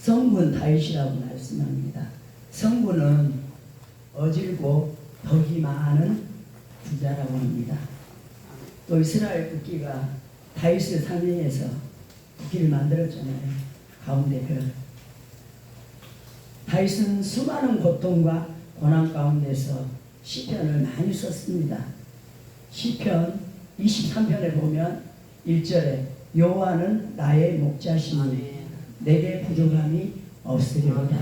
성군 다윗이라고 말씀합니다. 성군은 어질고 덕이 많은 부자라고 합니다. 또 이스라엘 국기가 다윗의 상명에서 국기를 만들었잖아요. 가운데 별. 다윗은 수많은 고통과 고난 가운데서 시편을 많이 썼습니다. 시편 23편에 보면 1절에 여호와는 나의 목자시니 내게 부족함이 없으리로다.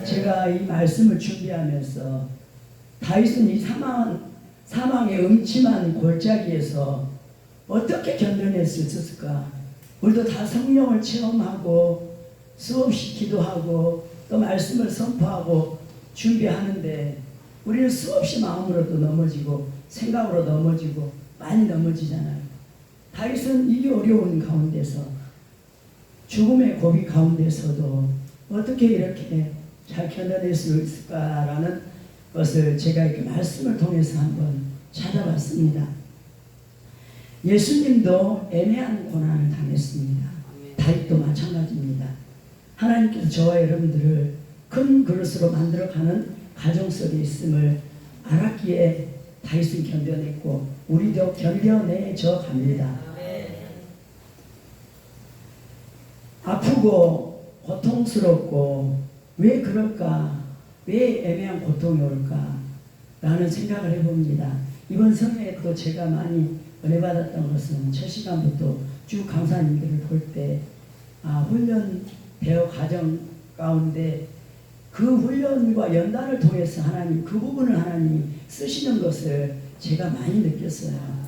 제가 이 말씀을 준비하면서 다윗은 이 사망의 음침한 골짜기에서 어떻게 견뎌낼 수 있었을까? 우리도 다 성령을 체험하고 수없이 기도하고 또 말씀을 선포하고 준비하는데 우리는 수없이 마음으로도 넘어지고 생각으로 넘어지고 많이 넘어지잖아요. 다윗은 이 어려운 가운데서 죽음의 고비 가운데서도 어떻게 이렇게 잘 견뎌낼 수 있을까라는 것을 제가 이렇게 말씀을 통해서 한번 찾아봤습니다. 예수님도 애매한 고난을 당했습니다. 다윗도 마찬가지입니다. 하나님께서 저와 여러분들을 큰 그릇으로 만들어가는 가정 속에 있음을 알았기에 다윗은 견뎌냈고 우리도 견뎌내져 갑니다. 아프고 고통스럽고 왜 그럴까? 왜 애매한 고통이 올까? 라는 생각을 해봅니다. 이번 성회에 또 제가 많이 은혜 받았던 것은 첫 시간부터 쭉 강사님들을 볼 때 훈련 대어 과정 가운데 그 훈련과 연단을 통해서 하나님 그 부분을 하나님이 쓰시는 것을 제가 많이 느꼈어요.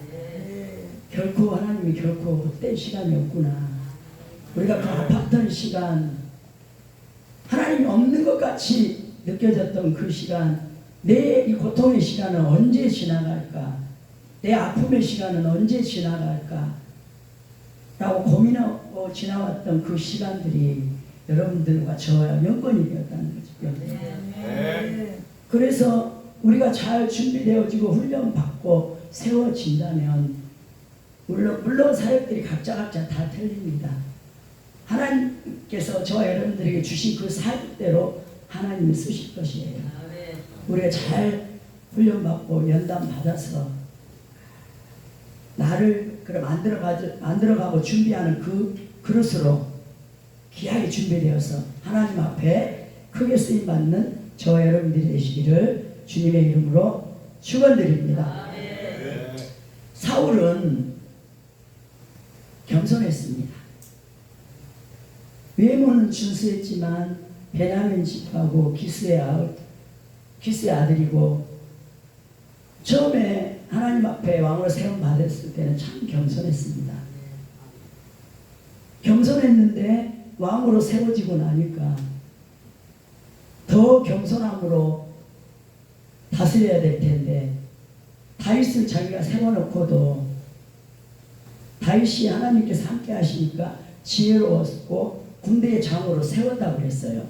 결코 하나님이 결코 헛된 시간이 없구나. 우리가 그 아팠던 시간 하나님이 없는 것 같이 느껴졌던 그 시간 내 이 고통의 시간은 언제 지나갈까? 내 아픔의 시간은 언제 지나갈까? 라고 고민하고 지나왔던 그 시간들이 여러분들과 저와 연관이 되었다는 거죠. 네. 그래서 우리가 잘 준비되어지고 훈련받고 세워진다면 물론 사역들이 각자 다 틀립니다. 하나님께서 저와 여러분들에게 주신 그 사역대로 하나님이 쓰실 것이에요. 우리가 잘 훈련받고 연단받아서 나를 만들어가고 준비하는 그 그릇으로 귀하게 준비되어서 하나님 앞에 크게 쓰임받는 저와 여러분들이 되시기를 주님의 이름으로 축원드립니다. 사울은 겸손했습니다. 외모는 준수했지만 베냐민 집하고 기스의 아들이고 처음에 하나님 앞에 왕으로 세움 받았을 때는 참 겸손했습니다. 겸손했는데 왕으로 세워지고 나니까 더 겸손함으로 다스려야 될 텐데 다윗을 자기가 세워놓고도 다윗이 하나님께서 함께 하시니까 지혜로웠고 군대의 장으로 세웠다고 그랬어요.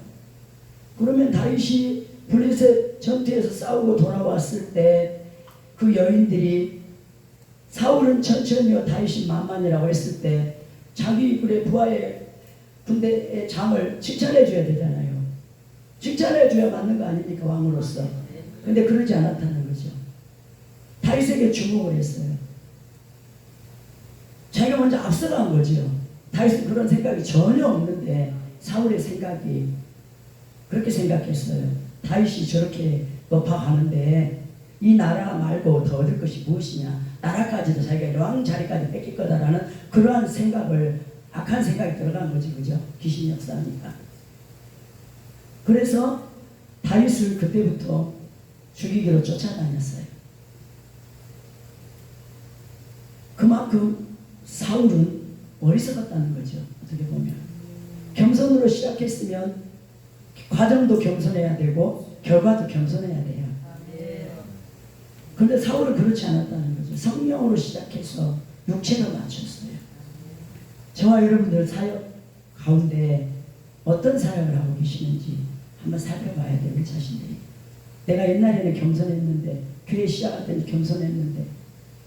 그러면 다윗이 블레셋 전투에서 싸우고 돌아왔을 때 그 여인들이 사울은 천천히요 다윗이 만만이라고 했을 때 자기 부하의 군대의 장을 칭찬해 줘야 되잖아요. 칭찬해 줘야 맞는 거 아닙니까 왕으로서. 근데 그러지 않았다는 거죠. 다윗에게 주목을 했어요. 자기가 먼저 앞서간 거죠. 다윗은 그런 생각이 전혀 없는데 사울의 생각이 그렇게 생각했어요. 다윗이 저렇게 높아가는데 이 나라 말고 더 얻을 것이 무엇이냐. 나라까지도 자기가 왕 자리까지 뺏길 거다라는 그러한 생각을 악한 생각이 들어간 거지. 그죠? 귀신 역사니까. 그래서 다윗을 그때부터 죽이기로 쫓아다녔어요. 그만큼 사울은 어리석었다는 거죠. 어떻게 보면. 겸손으로 시작했으면 과정도 겸손해야 되고 결과도 겸손해야 돼요. 그런데 사울은 그렇지 않았다는 거죠. 성령으로 시작해서 육체로 맞췄어요. 저와 여러분들 사역 가운데 어떤 사역을 하고 계시는지 한번 살펴봐야 돼요. 우리 자신들이. 내가 옛날에는 겸손했는데 교회 시작할 때는 겸손했는데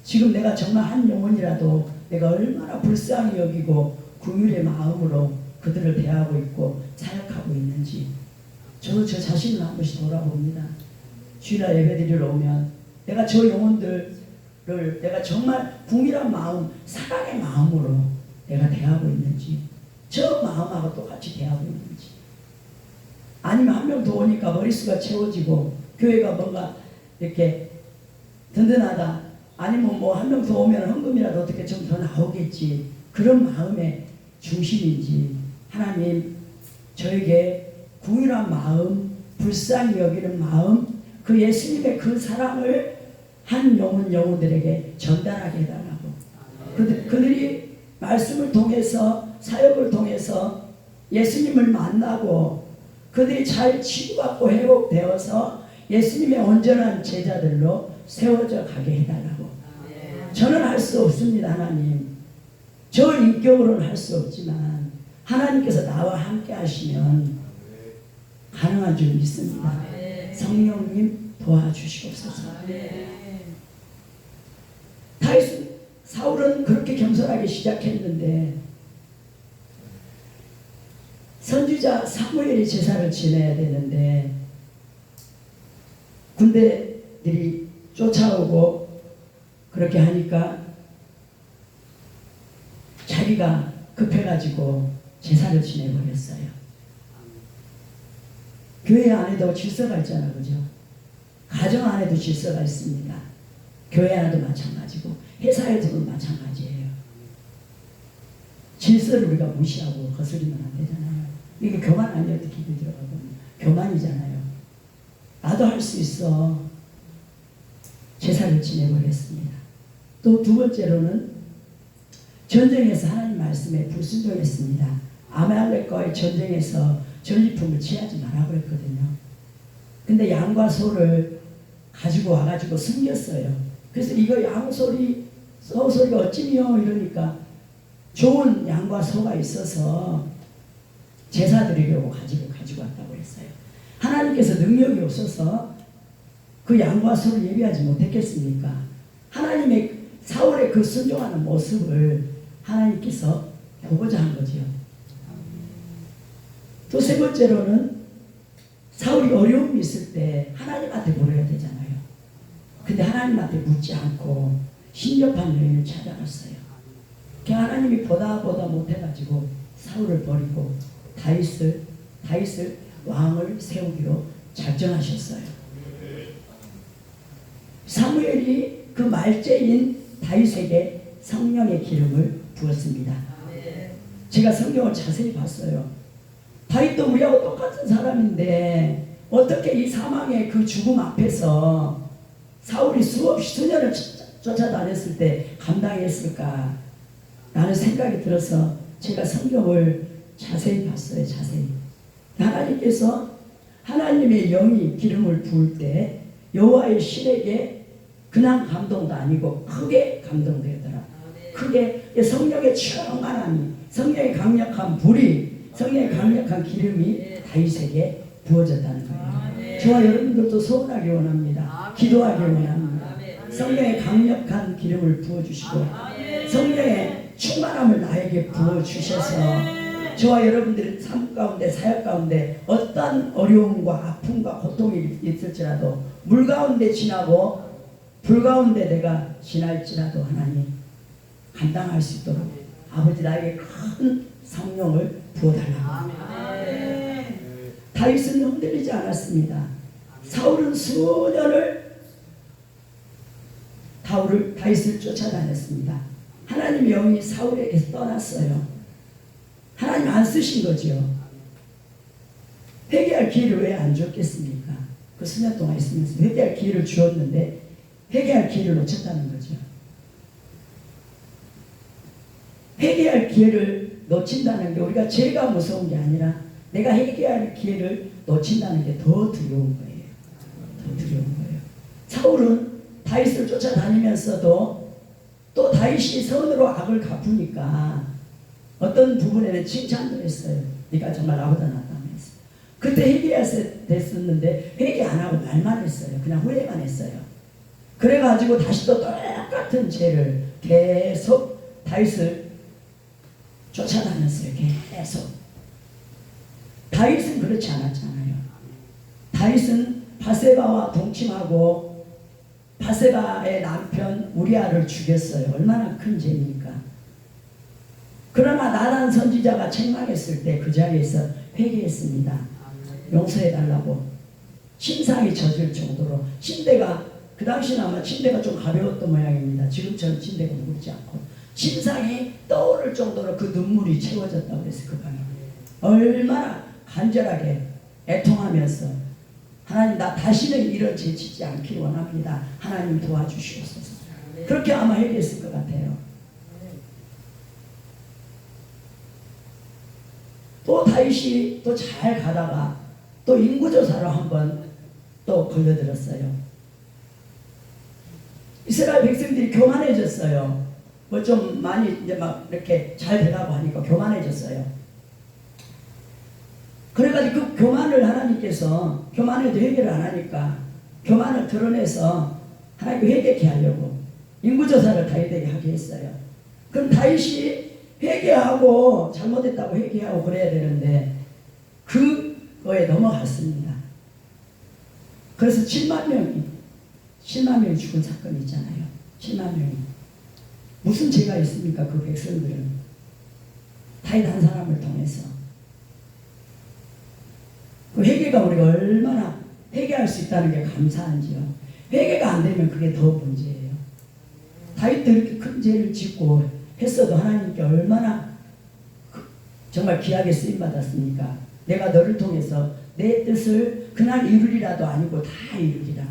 지금 내가 정말 한 영혼이라도 내가 얼마나 불쌍히 여기고 긍휼의 마음으로 그들을 대하고 있고 사역하고 있는지 저도 저 자신을 한 번씩 돌아봅니다. 주일날 예배드리러 오면 내가 저 영혼들을 내가 정말 궁일한 마음, 사랑의 마음으로 내가 대하고 있는지, 저 마음하고 똑같이 대하고 있는지, 아니면 한 명 더 오니까 머릿수가 채워지고 교회가 뭔가 이렇게 든든하다, 아니면 뭐 한 명 더 오면 헌금이라도 어떻게 좀 더 나오겠지, 그런 마음의 중심인지, 하나님 저에게 궁일한 마음, 불쌍히 여기는 마음, 그 예수님의 그 사랑을 한 영혼들에게 전달하게 해달라고. 그들이 말씀을 통해서, 사역을 통해서 예수님을 만나고 그들이 잘 치유받고 회복되어서 예수님의 온전한 제자들로 세워져 가게 해달라고. 저는 할 수 없습니다. 하나님, 저 인격으로는 할 수 없지만 하나님께서 나와 함께 하시면 가능한 줄 믿습니다. 성령님 도와주시옵소서. 사울은 그렇게 겸손하게 시작했는데 선지자 사무엘이 제사를 지내야 되는데 군대들이 쫓아오고 그렇게 하니까 자기가 급해가지고 제사를 지내버렸어요. 교회 안에도 질서가 있잖아, 그죠? 가정 안에도 질서가 있습니다. 교회 안에도 마찬가지고 회사에서도 마찬가지예요. 질서를 우리가 무시하고 거스리면 안 되잖아요. 이게 교만 아니에요. 어떻게 들어가 보면 교만이잖아요. 나도 할 수 있어. 제사를 지내버렸습니다. 또 두 번째로는 전쟁에서 하나님 말씀에 불순종했습니다. 아말렉과의 전쟁에서 전리품을 취하지 말라고 했거든요. 근데 양과 소를 가지고 와가지고 숨겼어요. 그래서 이거 양소리, 소소리가 어찌며 이러니까 좋은 양과 소가 있어서 제사 드리려고 가지고 왔다고 했어요. 하나님께서 능력이 없어서 그 양과 소를 예비하지 못했겠습니까? 하나님의 사울의 그 순종하는 모습을 하나님께서 보고자 한 거죠. 또 세 번째로는 사울이 어려움이 있을 때 하나님한테 물어야 되잖아요. 근데 하나님한테 묻지 않고 신접한 여인을 찾아갔어요. 그 하나님이 보다 못해가지고 사울을 버리고 다윗을 왕을 세우기로 작정하셨어요. 사무엘이 그 말제인 다윗에게 성령의 기름을 부었습니다. 제가 성경을 자세히 봤어요. 다윗도 우리하고 똑같은 사람인데 어떻게 이 사망의 그 죽음 앞에서 사울이 수년을 쫓아다녔을 때 감당했을까? 라는 생각이 들어서 제가 성경을 자세히 봤어요. 자세히. 하나님께서 하나님의 영이 기름을 부을 때 여호와의 신에게 그냥 감동도 아니고 크게 감동되더라. 크게 성령의 충만함이, 성령의 강력한 불이, 성령의 강력한 기름이 다윗에게 부어졌다는 거예요. 저와 여러분들도 소원하기 원합니다. 기도하기 원합니다. 성령의 강력한 기름을 부어주시고 성령의 충만함을 나에게 부어주셔서 저와 여러분들의 삶 가운데, 사역 가운데 어떤 어려움과 아픔과 고통이 있을지라도 물 가운데 지나고 불 가운데 내가 지날지라도 하나님 감당할 수 있도록 아버지 나에게 큰 성령을 부어달라고. 다윗은 흔들리지 않았습니다. 사울은 수년을 다윗을 쫓아다녔습니다. 하나님의 영이 사울에게서 떠났어요. 하나님 안 쓰신 거죠. 회개할 기회를 왜 안 줬겠습니까? 그 수년 동안 있으면서 회개할 기회를 주었는데 회개할 기회를 놓쳤다는 거죠. 회개할 기회를 놓친다는 게 우리가 죄가 무서운 게 아니라 내가 회개할 기회를 놓친다는 게 더 두려운 거예요. 더 두려운 거예요. 사울은 다윗을 쫓아다니면서도 또 다윗이 선으로 악을 갚으니까 어떤 부분에는 칭찬도 했어요. 네가 정말 나보다 낫다면서. 그때 회개해야 됐었는데 회개 안 하고 말만 했어요. 그냥 후회만 했어요. 그래가지고 다시 또 똑같은 죄를 계속 다윗을 쫓아다녔어요. 계속 다윗은 그렇지 않았잖아요. 다윗은 바세바와 동침하고 바세바의 남편 우리아를 죽였어요. 얼마나 큰 죄입니까? 그러나 나단 선지자가 책망했을 때 그 자리에서 회개했습니다. 용서해달라고. 침상이 젖을 정도로. 침대가 그 당시는 아마 침대가 좀 가벼웠던 모양입니다. 지금처럼 침대가 무겁지 않고 침상이 떠오를 정도로 그 눈물이 채워졌다고 그랬어요. 그 방에 얼마나 간절하게 애통하면서 하나님, 나 다시는 이런 죄 짓지 않기를 원합니다. 하나님 도와주시옵소서. 그렇게 아마 회개했을 것 같아요. 또 다윗이 또 잘 가다가 또 인구조사로 한번 또 걸려들었어요. 이스라엘 백성들이 교만해졌어요. 뭐 좀 많이 이제 막 이렇게 잘 되라고 하니까 교만해졌어요. 그래가지고 그 교만을 하나님께서, 교만해도 회개를 안 하니까 교만을 드러내서 하나님 회개케 하려고 인구조사를 다윗에게 하게 했어요. 그럼 다윗이 회개하고 잘못했다고 회개하고 그래야 되는데 그거에 넘어갔습니다. 그래서 7만 명이 죽은 사건이 있잖아요. 7만 명이. 무슨 죄가 있습니까? 그 백성들은. 다윗 한 사람을 통해서. 그 회개가 우리가 얼마나 회개할 수 있다는 게 감사한지요. 회개가 안 되면 그게 더 문제예요. 다윗도 이렇게 큰 죄를 짓고 했어도 하나님께 얼마나 정말 귀하게 쓰임받았습니까? 내가 너를 통해서 내 뜻을 그날 이루리라도 아니고 다 이루리라.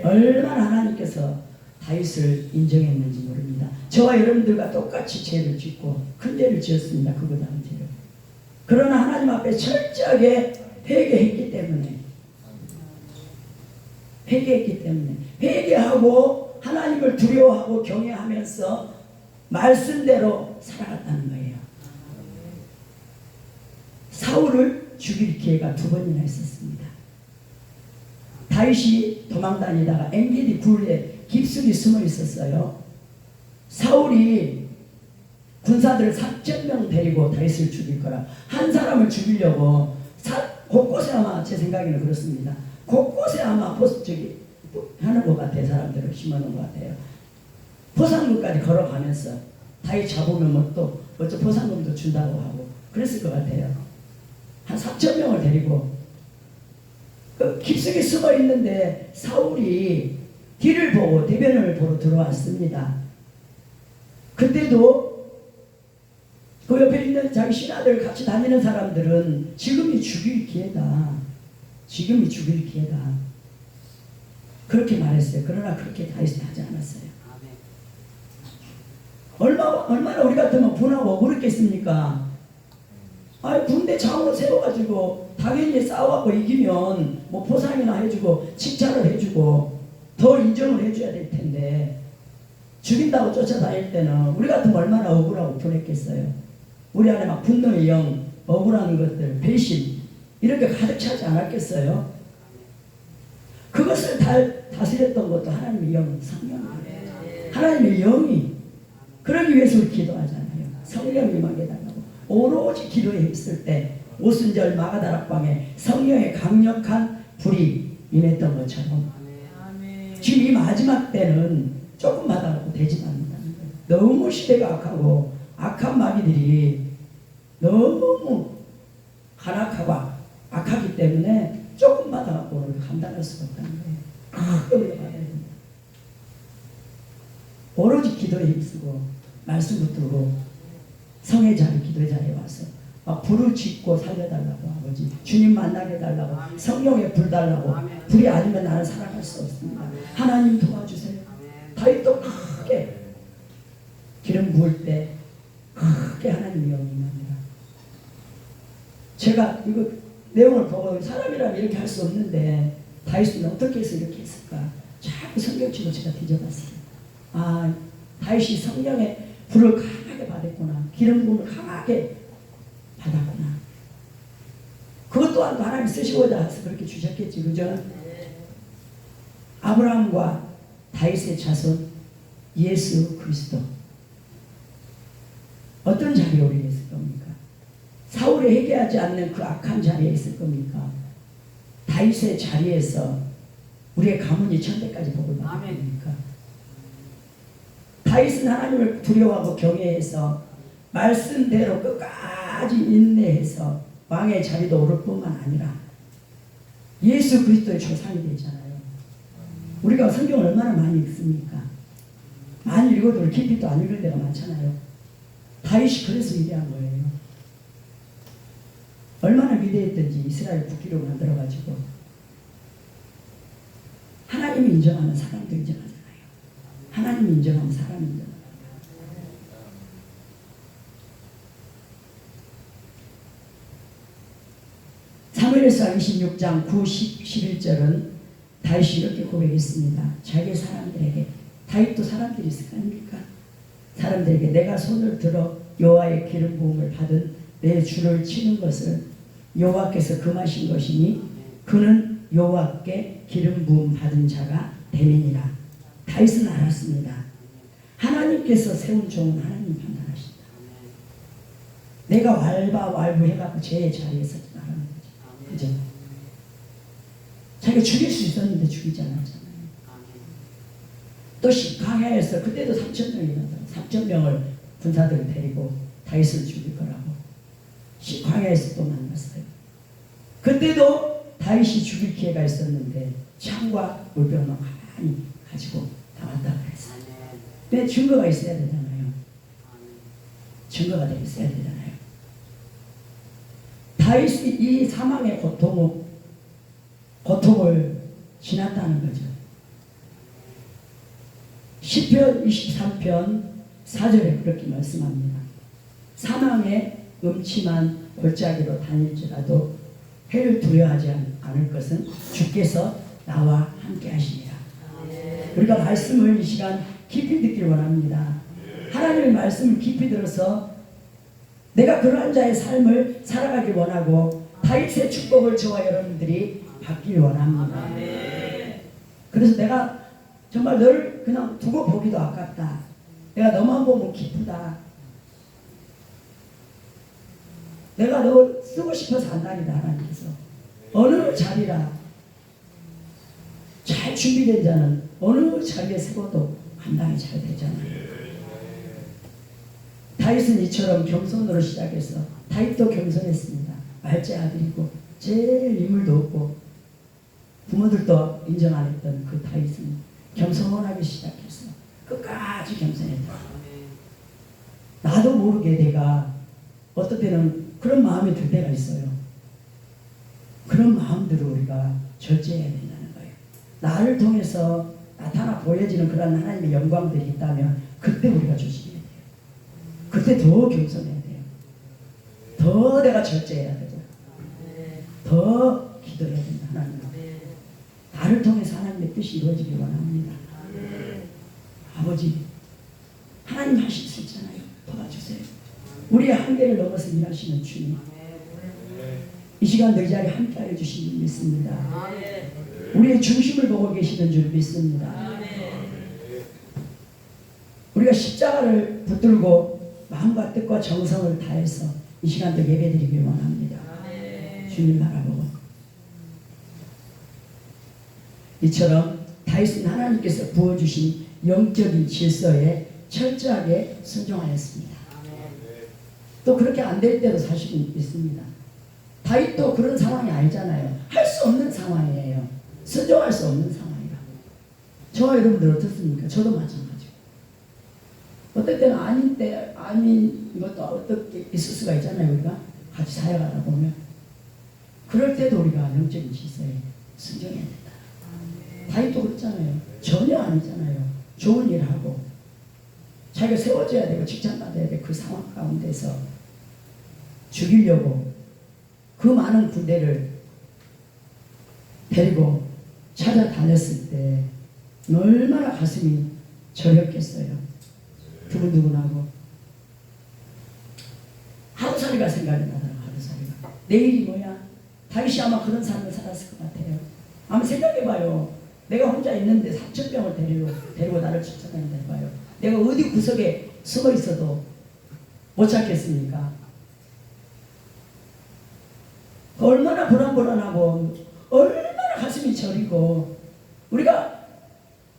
얼마나 하나님께서 다윗을 인정했는지 모릅니다. 저와 여러분들과 똑같이 죄를 짓고 큰 죄를 지었습니다. 그보다 한 죄를. 그러나 하나님 앞에 철저하게 회개했기 때문에 회개하고 하나님을 두려워하고 경외하면서 말씀대로 살아갔다는 거예요. 사울을 죽일 기회가 2번이나 있었습니다. 다윗이 도망다니다가 엔게디 굴에 깊숙이 숨어 있었어요. 사울이 군사들을 4,000명 데리고 다윗을 죽일 거라. 한 사람을 죽이려고 곳곳에 아마 제 생각에는 그렇습니다. 곳곳에 아마 하는 것 같아요. 사람들을 심어놓은 것 같아요. 포상금까지 걸어가면서 다윗 잡으면 뭐 또 어쩌 포상금도 준다고 하고 그랬을 것 같아요. 한 4,000명을 데리고 깊숙이 숨어 있는데 사울이 뒤를 보고 대변을 보러 들어왔습니다. 그때도 그 옆에 있는 자기 신하들 같이 다니는 사람들은 지금이 죽일 기회다. 그렇게 말했어요. 그러나 그렇게 다윗은 하지 않았어요. 얼마나 우리 같으면 분하고 억울했겠습니까? 군대 장으로 세워가지고 당연히 싸워갖고 이기면 뭐 보상이나 해주고 칭찬을 해주고 더 인정을 해줘야 될 텐데 죽인다고 쫓아다닐 때는 우리 같으면 얼마나 억울하고 분했겠어요. 우리 안에 막 분노의 영, 억울한 것들, 배신 이렇게 가득 차지 않았겠어요? 그것을 다스렸던 것도 하나님의 영, 성령이에요. 하나님의 영이 그러기 위해서 우리 기도하잖아요. 성령이 임하게 달라고. 오로지 기도에 있을 때 오순절 마가다락방에 성령의 강력한 불이 임했던 것처럼 지금 이 마지막 때는 조금 받아갖고 되지 않는다는 거예요. 너무 시대가 악하고 악한 마귀들이 너무 간악하고 악하기 때문에 조금 받아갖고 감당할 수가 없다는 거예요. 크게 받아야 됩니다. 오로지 기도에 힘쓰고 말씀 붙들고 성의 자리, 기도의 자리에 와서 막 불을 짓고 살려달라고 아버지 주님 만나게 해달라고 성령의 불 달라고 불이 아니면 나는 살아갈 수 없습니다. 하나님 도와주세요. 다윗도 크게 기름 부을 때 크게 하나님의 영이 임합니다. 제가 이거 내용을 보고 사람이라면 이렇게 할 수 없는데 다윗은 어떻게 해서 이렇게 했을까 자꾸 성경책을 제가 뒤져봤어요. 다윗이 성령의 불을 강하게 받았구나. 기름 부음을 강하게 받았구나. 그것 또한 하나님 쓰시고자 해서 그렇게 주셨겠지. 그죠? 아브라함과 다윗의 자손 예수 그리스도 어떤 자리에 우리가 있을 겁니까? 사울이 회개하지 않는 그 악한 자리에 있을 겁니까? 다윗의 자리에서 우리의 가문이 천대까지 복을 받을 겁니까? 다윗은 하나님을 두려워하고 경외해서 말씀대로 끝까지 인내해서 왕의 자리도 오를 뿐만 아니라 예수 그리스도의 조상이 되잖아요. 우리가 성경을 얼마나 많이 읽습니까? 많이 읽어도 깊이 또 안 읽을 때가 많잖아요. 다윗이 그래서 위대한 거예요. 얼마나 위대했던지 이스라엘 국기로 만들어가지고 하나님이 인정하는 사람도 인정하잖아요. 하나님이 인정하는 사람이 인정합니다. 사무엘상 26장 9, 10, 11절은 다윗이 이렇게 고백했습니다. 자기 사람들에게, 다윗도 사람들이 있을 거 아닙니까? 사람들에게 내가 손을 들어 여호와의 기름 부음을 받은 내 주를 치는 것을 여호와께서 금하신 것이니 그는 여호와께 기름 부음 받은 자가 됨이니라. 다윗은 알았습니다. 하나님께서 세운 종은 하나님 판단하신다. 내가 왈바왈부해갖고 제 자리에서 말하는 거죠. 그죠? 자기가 죽일 수 있었는데 죽이지 않았잖아요. 또 광야에서 그때도 3,000명이 나서 3,000명을 군사들을 데리고 다윗을 죽일 거라고 광야에서 또 만났어요. 그때도 다윗이 죽일 기회가 있었는데 창과 물병만 가만히 가지고 나왔다 그랬어요. 근데 증거가 있어야 되잖아요. 증거가 있어야 되잖아요. 다윗이 이 사망의 고통을 지났다는 거죠. 시편 23편 4절에 그렇게 말씀합니다. 사망의 음침한 골짜기로 다닐지라도 해를 두려워하지 않을 것은 주께서 나와 함께 하시니라. 우리가 말씀을 이 시간 깊이 듣기를 원합니다. 하나님의 말씀을 깊이 들어서 내가 그러한 자의 삶을 살아가기 원하고 다윗의 축복을 저와 여러분들이 받기 원합니다. 그래서 내가 정말 너를 그냥 두고 보기도 아깝다. 내가 너만 보면 기쁘다. 내가 너 쓰고 싶어서 한다니다. 하나님께서 어느 자리라 잘 준비된 자는 어느 자리에 세워도 감당이 잘 되잖아요. 다윗은 이처럼 겸손으로 시작해서 다윗도 겸손했습니다. 말째 아들이고 제일 인물도 없고 부모들도 인정 안 했던 그 다윗은 겸손하게 시작해서 끝까지 겸손했다. 나도 모르게 내가 어떤 때는 그런 마음이 들 때가 있어요. 그런 마음들을 우리가 절제해야 된다는 거예요. 나를 통해서 나타나 보여지는 그런 하나님의 영광들이 있다면 그때 우리가 조심해야 돼요. 그때 더 겸손해야 돼요. 더 내가 절제해야 되고 더 기도해야 된다. 하나님 나를 통해서 하나님의 뜻이 이루어지길 원합니다. 아버지 하나님 하실 수 있잖아요. 도와주세요. 우리의 한계를 넘어서 일하시는 주님, 이 시간 내 자리에 함께하여 주신 줄 믿습니다. 우리의 중심을 보고 계시는 줄 믿습니다. 우리가 십자가를 붙들고 마음과 뜻과 정성을 다해서 이 시간도 예배드리길 원합니다. 주님 바라보고 이처럼 다윗은 하나님께서 부어주신 영적인 질서에 철저하게 순종하였습니다. 또 그렇게 안 될 때도 사실은 있습니다. 다윗도 그런 상황이 아니잖아요. 할 수 없는 상황이에요. 순종할 수 없는 상황이라. 저와 여러분들 어떻습니까? 저도 마찬가지고. 어떨 때는 아닌 때 아닌 것도 어떻게 있을 수가 있잖아요. 우리가 같이 살아가다 보면 그럴 때도 우리가 영적인 질서에 순종해야 된다. 다윗도 그렇잖아요. 전혀 아니잖아요. 좋은 일을 하고 자기가 세워져야 되고 직장 받아야 돼. 그 상황 가운데서 죽이려고 그 많은 군대를 데리고 찾아다녔을 때 얼마나 가슴이 저렸겠어요. 두근두근하고 하루살이가 생각이 나더라고요. 하루살이가. 내일이 뭐야? 다윗이 아마 그런 삶을 살았을 것 같아요. 한번 생각해봐요. 내가 혼자 있는데 3,000명을 데리고 나를 쫓아다닌다 해봐요. 내가 어디 구석에 숨어 있어도 못 찾겠습니까? 얼마나 불안불안하고 얼마나 가슴이 저리고 우리가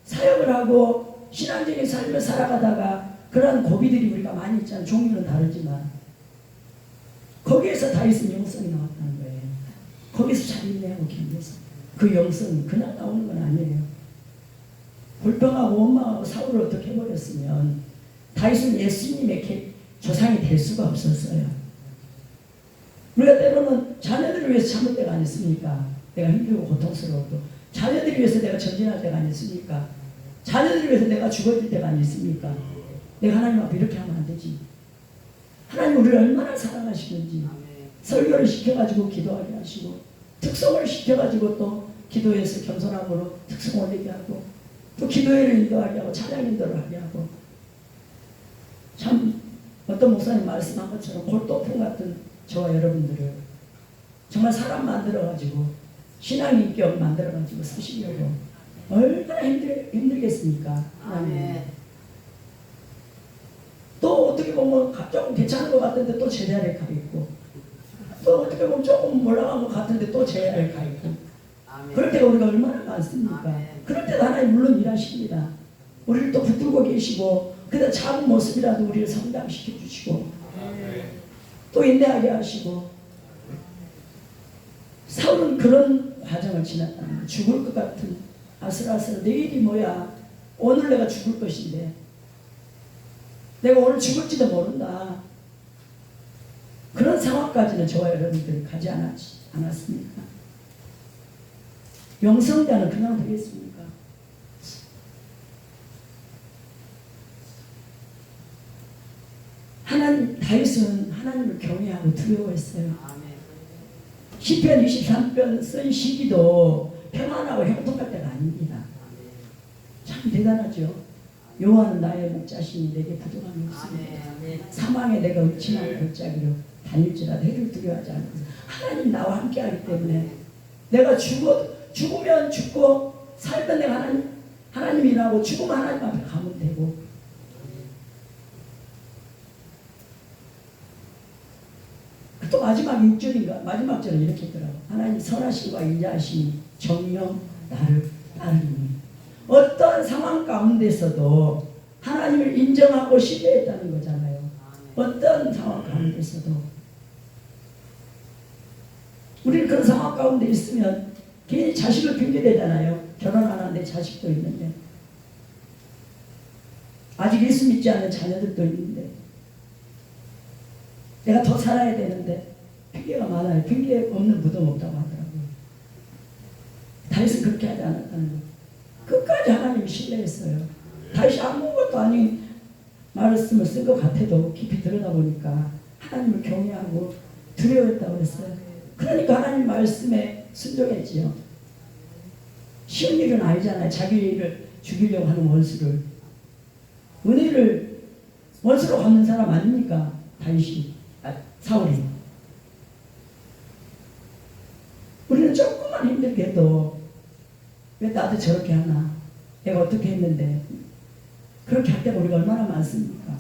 사역을 하고 신앙적인 삶을 살아가다가 그러한 고비들이 우리가 많이 있잖아요. 종류는 다르지만 거기에서 다윗은 영성이 나왔다는 거예요. 거기서 잘 인내하고 견뎌서 그 영성이 그냥 나오는 건 아니에요. 불평하고 원망하고 사울을 어떻게 해버렸으면 다윗은 예수님의 조상이 될 수가 없었어요. 우리가 때로는 자녀들을 위해서 참을 때가 아니었습니까? 내가 힘들고 고통스러워도 자녀들을 위해서 내가 전진할 때가 아니었습니까? 자녀들을 위해서 내가 죽어질 때가 아니었습니까? 내가 하나님 앞에 이렇게 하면 안 되지. 하나님 우리를 얼마나 사랑하시는지 설교를 시켜가지고 기도하게 하시고 특성을 시켜가지고 또 기도에서 겸손함으로 특성 올리게 하고 또 기도회를 인도하게 하고 찬양 인도를 하게 하고 참 어떤 목사님 말씀한 것처럼 골동품 같은 저와 여러분들을 정말 사람 만들어가지고 신앙 인격 만들어가지고 쓰시려고 얼마나 힘들겠습니까? 또 어떻게 보면 조금 괜찮은 것 같은데 또 제자리에 가 있고 또 어떻게 보면 조금 올라간 것 같은데 또 제자리에 가 있고 그럴 때가 우리가 얼마나 많습니까? 그럴 때도 하나님 물론 일하십니다. 우리를 또 붙들고 계시고 그래도 작은 모습이라도 우리를 성장시켜 주시고 또 인내하게 하시고 사울은 그런 과정을 지났다는 거예요. 죽을 것 같은 아슬아슬 내일이 뭐야 오늘 내가 죽을 것인데 내가 오늘 죽을지도 모른다. 그런 상황까지는 저와 여러분들이 가지 않았습니까? 영성자는 그냥 되겠습니까? 다윗은 하나님을 경외하고 두려워했어요. 시편 23편 쓴 시기도 평안하고 형통할 때가 아닙니다. 참 대단하죠. 여호와는 나의 목자시니 내게 부족함이 없습니다. 사망에 내가 의침하고 골짜기로 다닐지라도 해를 두려워하지 않고 하나님 나와 함께하기 때문에 내가 죽으면 죽고 살면 내가 하나님 일하고 죽으면 하나님 앞에 가면 되고 또 마지막 6절인가 마지막 절은 이렇게 있더라고. 하나님 선하심과 인자하심이 정령 나를 따르니 어떤 상황 가운데서도 하나님을 인정하고 신뢰했다는 거잖아요. 어떤 상황 가운데서도 우리는 그런 상황 가운데 있으면 괜히 자식을 핑계대잖아요. 결혼 안 하는데 자식도 있는데 아직 예수 믿지 않는 자녀들도 있는데 내가 더 살아야 되는데 핑계가 많아요. 핑계 없는 무덤 없다고 하더라고요. 다윗은 그렇게 하지 않았다는 거. 끝까지 하나님을 신뢰했어요. 다윗이 아무것도 아닌 말씀을 쓴 것 같아도 깊이 들여다보니까 하나님을 경외하고 두려워했다고 했어요. 그러니까 하나님 말씀에 순종했지요. 쉬운 일은 아니잖아요. 자기를 죽이려고 하는 원수를. 은혜를 원수로 갚는 사람 아닙니까? 사울이. 우리는 조금만 힘들게 해도 왜 나도 저렇게 하나? 내가 어떻게 했는데? 그렇게 할 때가 우리가 얼마나 많습니까?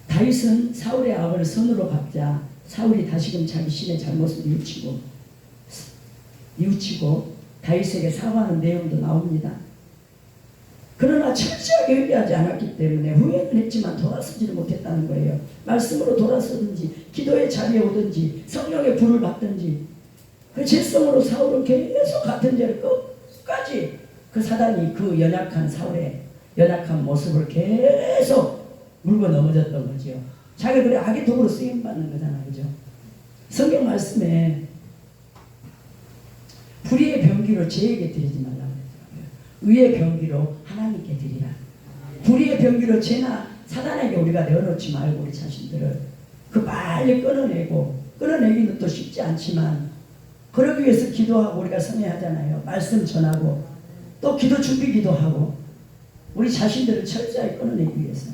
다윗은 사울의 악을 선으로 갚자 사울이 다시금 자기 신의 잘못을 뉘우치고 다윗에게 사과하는 내용도 나옵니다. 그러나 철저하게 회개하지 않았기 때문에 후회는 했지만 돌아서지를 못했다는 거예요. 말씀으로 돌아서든지 기도의 자리에 오든지 성령의 불을 받든지 그 죄성으로 사울은 계속 같은 죄를 끝까지 그 사단이 그 연약한 사울의 연약한 모습을 계속 물고 넘어졌던 거죠. 자기가 그래 악의 도구로 쓰임받는 거잖아요. 그죠? 성경 말씀에 불의의 병기로 죄에게 드리지 말라고 했더라고요. 의의 병기로 하나님께 드리라. 불의의 병기로 죄나 사단에게 우리가 내어놓지 말고 우리 자신들을 그 빨리 끊어내기는 또 쉽지 않지만 그러기 위해서 기도하고 우리가 성회하잖아요. 말씀 전하고 또 기도 준비 기도하고 우리 자신들을 철저히 끊어내기 위해서